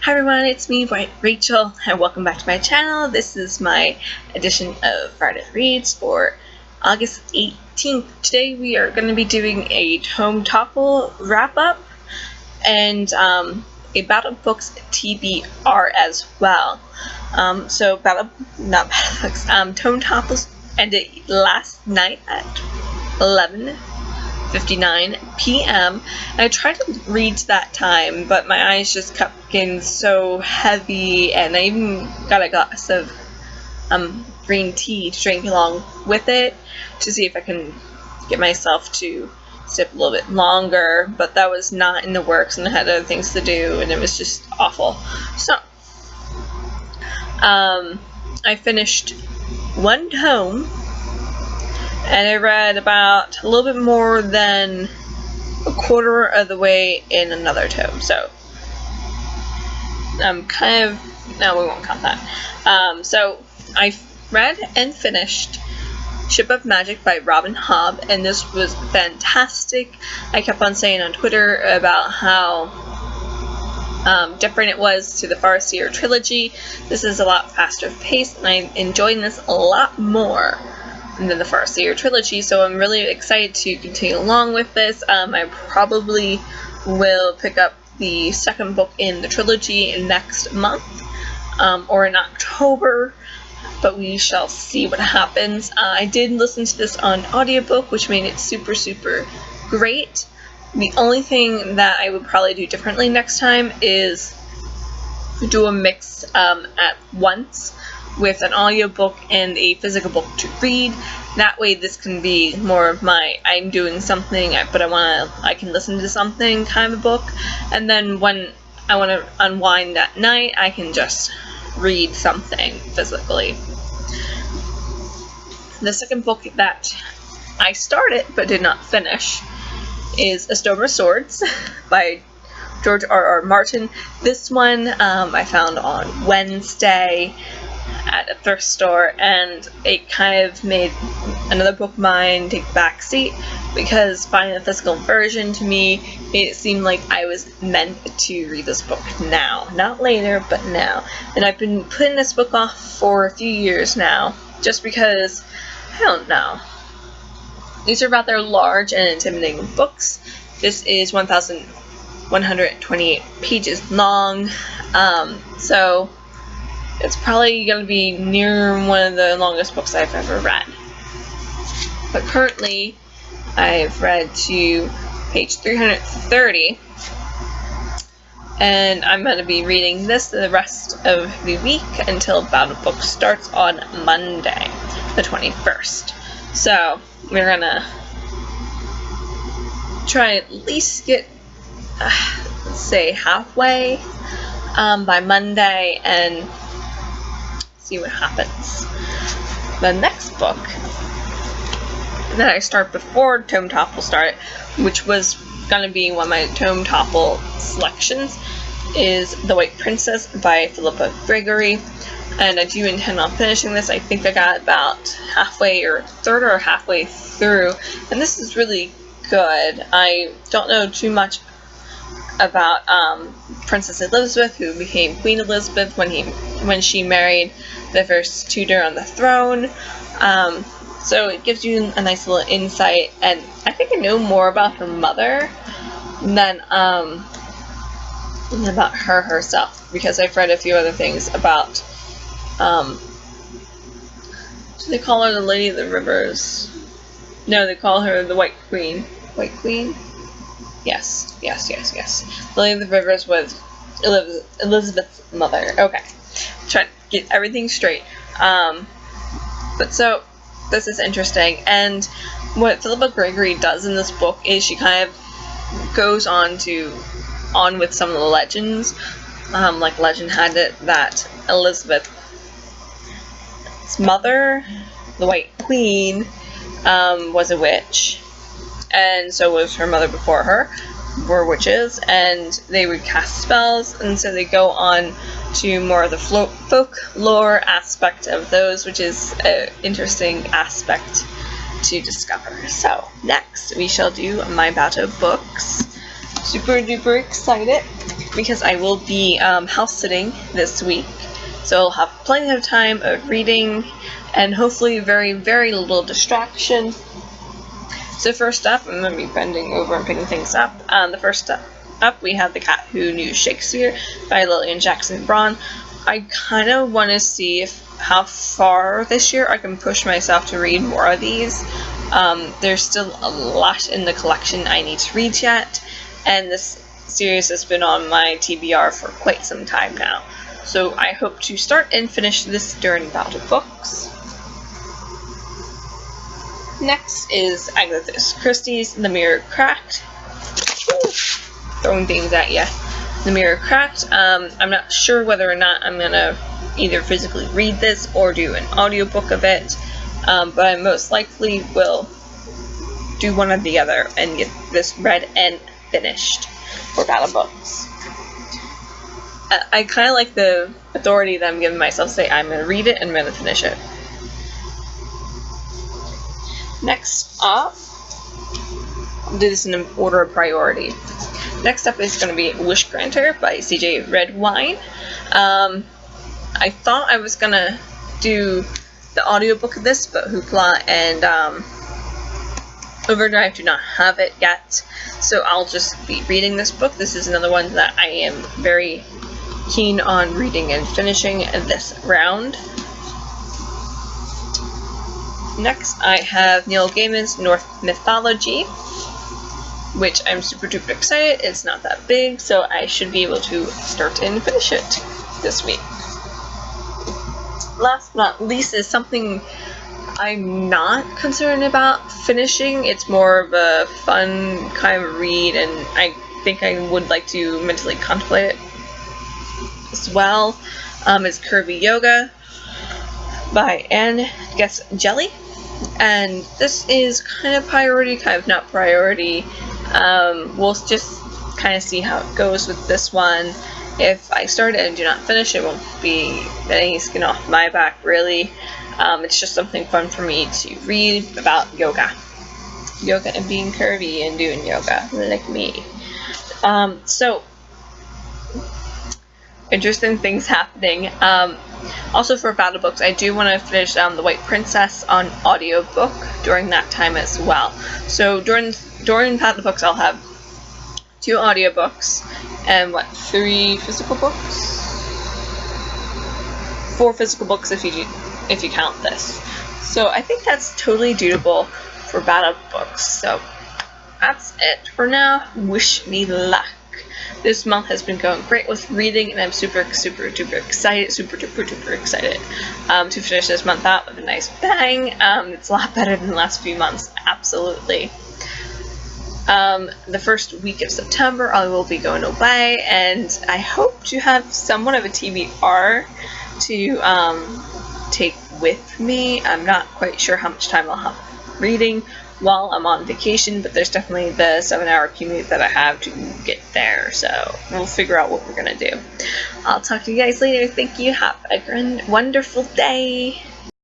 Hi everyone, it's me, Rachel, and welcome back to my channel. This is my edition of Friday Reads for August 18th. Today we are going to be doing a Tome Topple wrap-up and a Bout of Books TBR as well. Tome Topples ended last night at 11:59 p.m. I tried to read to that time, but my eyes just kept getting so heavy, and I even got a glass of green tea to drink along with it to see if I can get myself to sip a little bit longer, but that was not in the works, and I had other things to do, and it was just awful. So I finished one tome, and I read about a little bit more than a quarter of the way in another tome, so no, we won't count that. So I read and finished Ship of Magic by Robin Hobb, and this was fantastic. I kept on saying on Twitter about how different it was to the Farseer trilogy. This is a lot faster paced, and I'm enjoying this a lot more than the Farseer trilogy, so I'm really excited to continue along with this. I probably will pick up the second book in the trilogy next month, or in October, but we shall see what happens. I did listen to this on audiobook, which made it super great. The only thing that I would probably do differently next time is do a mix at once with an audiobook and a physical book to read. That way this can be more of my I'm doing something but I can listen to something kind of a book, and then when I want to unwind at night I can just read something physically. The second book that I started but did not finish is A Storm of Swords by George R.R. Martin. This one I found on Wednesday at a thrift store, and it kind of made another book of mine take backseat, because finding a physical version to me made it seem like I was meant to read this book now, not later, but now. And I've been putting this book off for a few years now, just because, I don't know. These are rather large and intimidating books. This is 1,128 pages long, so it's probably going to be near one of the longest books I've ever read. But currently, I've read to page 330, and I'm going to be reading this the rest of the week until Bout of Book starts on Monday, the 21st. So, we're going to try at least get, let's say, halfway by Monday, and see what happens. The next book that I start before Tome Topple started, which was going to be one of my Tome Topple selections, is The White Princess by Phillipa Gregory, and I do intend on finishing this. I think I got about halfway or third or halfway through, and this is really good. I don't know too much about Princess Elizabeth, who became Queen Elizabeth when she married the first Tudor on the throne. So it gives you a nice little insight, and I think I know more about her mother than about her herself, because I've read a few other things about, do they call her the Lady of the Rivers? No, they call her the White Queen. White Queen? Yes. Lily of the Rivers was Elizabeth's mother. Okay. Trying to get everything straight. But so, this is interesting. And what Phillipa Gregory does in this book is she kind of goes on with some of the legends. Like legend had it that Elizabeth's mother, the White Queen, was a witch. And so was her mother before her, were witches, and they would cast spells, and so they go on to more of the folklore aspect of those, which is an interesting aspect to discover. So, next we shall do my Bout of Books. Super duper excited. because I will be house sitting this week, so I'll have plenty of time of reading and hopefully very, very little distraction. So first up, I'm going to be bending over and picking things up. The first up, we have The Cat Who Knew Shakespeare by Lilian and Braun. I kind of want to see how far this year I can push myself to read more of these. There's still a lot in the collection I need to read yet, and this series has been on my TBR for quite some time now. So I hope to start and finish this during Bout of Books. Next is Agatha Christie's The Mirror Cracked. Ooh, throwing things at ya. The Mirror Cracked. I'm not sure whether or not I'm gonna either physically read this or do an audiobook of it, but I most likely will do one or the other and get this read and finished for Bout of Books. I kind of like the authority that I'm giving myself, say I'm going to read it and I'm going to finish it. Next up, I'll do this in order of priority. Next up is going to be Wish Granter by C.J. Redwine. I thought I was going to do the audiobook of this, but Hoopla and Overdrive do not have it yet, so I'll just be reading this book. This is another one that I am very keen on reading and finishing this round. Next, I have Neil Gaiman's Norse Mythology, which I'm super duper excited. It's not that big, so I should be able to start and finish it this week. Last but not least is something I'm not concerned about finishing. It's more of a fun kind of read, and I think I would like to mentally contemplate it as well. It's Curvy Yoga by Guest-Jelley, and this is kind of priority, kind of not priority. We'll just kind of see how it goes with this one. If I start it and do not finish, it won't be any skin off my back, really. It's just something fun for me to read about yoga and being curvy and doing yoga like me. So interesting things happening. Also for Bout of Books, I do want to finish The White Princess on audiobook during that time as well. So during Bout of Books, I'll have 2 audiobooks and 3 physical books? 4 physical books if you count this. So I think that's totally doable for Bout of Books. So that's it for now. Wish me luck. This month has been going great with reading, and I'm super duper excited to finish this month out with a nice bang. It's a lot better than the last few months, absolutely. The first week of September I will be going away, and I hope to have somewhat of a TBR to take with me. I'm not quite sure how much time I'll have reading while I'm on vacation, but there's definitely the 7-hour commute that I have to get there, so we'll figure out what we're gonna do. I'll talk to you guys later. Thank you. Have a wonderful day.